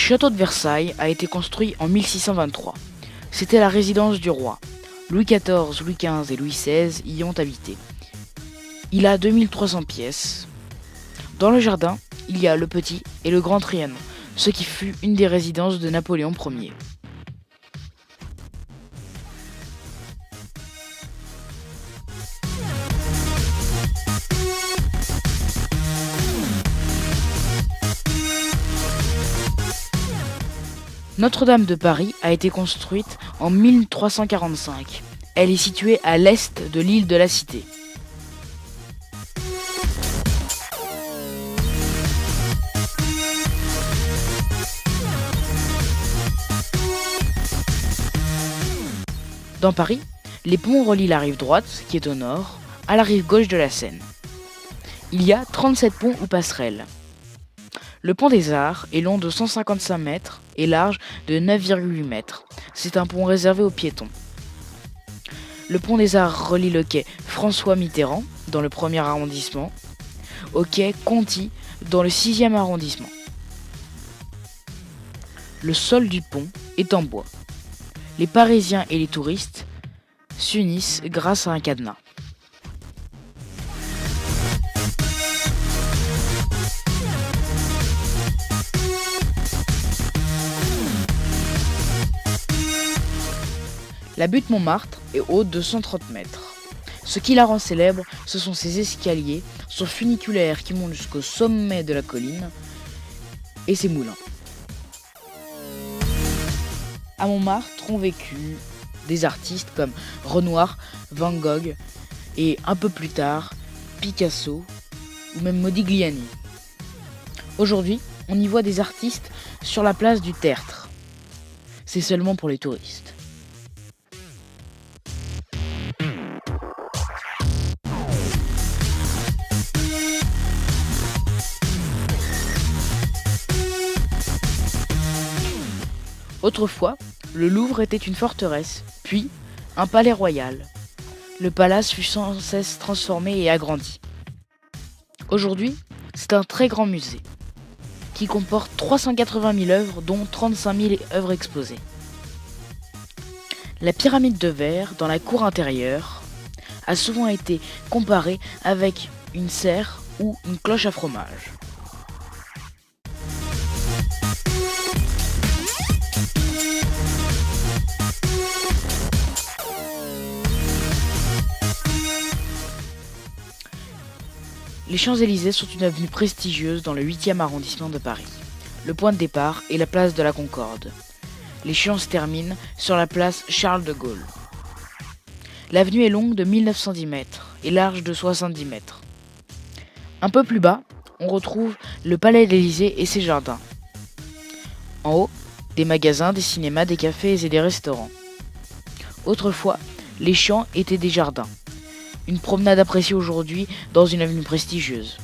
château de Versailles a été construit en 1623. C'était la résidence du roi. Louis XIV, Louis XV et Louis XVI y ont habité. Il a 2300 pièces. Dans le jardin, il y a le petit et le grand Trianon, ce qui fut une des résidences de Napoléon Ier. Notre-Dame de Paris a été construite en 1345. Elle est située à l'est de l'île de la Cité. Dans Paris, les ponts relient la rive droite, qui est au nord, à la rive gauche de la Seine. Il y a 37 ponts ou passerelles. Le pont des Arts est long de 155 mètres et large de 9,8 mètres. C'est un pont réservé aux piétons. Le pont des Arts relie le quai François Mitterrand, dans le 1er arrondissement, au quai Conti, dans le 6e arrondissement. Le sol du pont est en bois. Les Parisiens et les touristes s'unissent grâce à un cadenas. La butte Montmartre est haute de 130 mètres. Ce qui la rend célèbre, ce sont ses escaliers, son funiculaire qui monte jusqu'au sommet de la colline et ses moulins. À Montmartre ont vécu des artistes comme Renoir, Van Gogh et un peu plus tard Picasso ou même Modigliani. Aujourd'hui, on y voit des artistes sur la place du Tertre. C'est seulement pour les touristes. Autrefois, le Louvre était une forteresse, puis un palais royal. Le palace fut sans cesse transformé et agrandi. Aujourd'hui, c'est un très grand musée, qui comporte 380 000 œuvres, dont 35 000 œuvres exposées. La pyramide de verre, dans la cour intérieure, a souvent été comparée avec une serre ou une cloche à fromage. Les Champs-Élysées sont une avenue prestigieuse dans le 8e arrondissement de Paris. Le point de départ est la place de la Concorde. Les Champs se terminent sur la place Charles de Gaulle. L'avenue est longue de 1910 mètres et large de 70 mètres. Un peu plus bas, on retrouve le Palais de l'Élysée et ses jardins. En haut, des magasins, des cinémas, des cafés et des restaurants. Autrefois, les champs étaient des jardins. Une promenade appréciée aujourd'hui dans une avenue prestigieuse.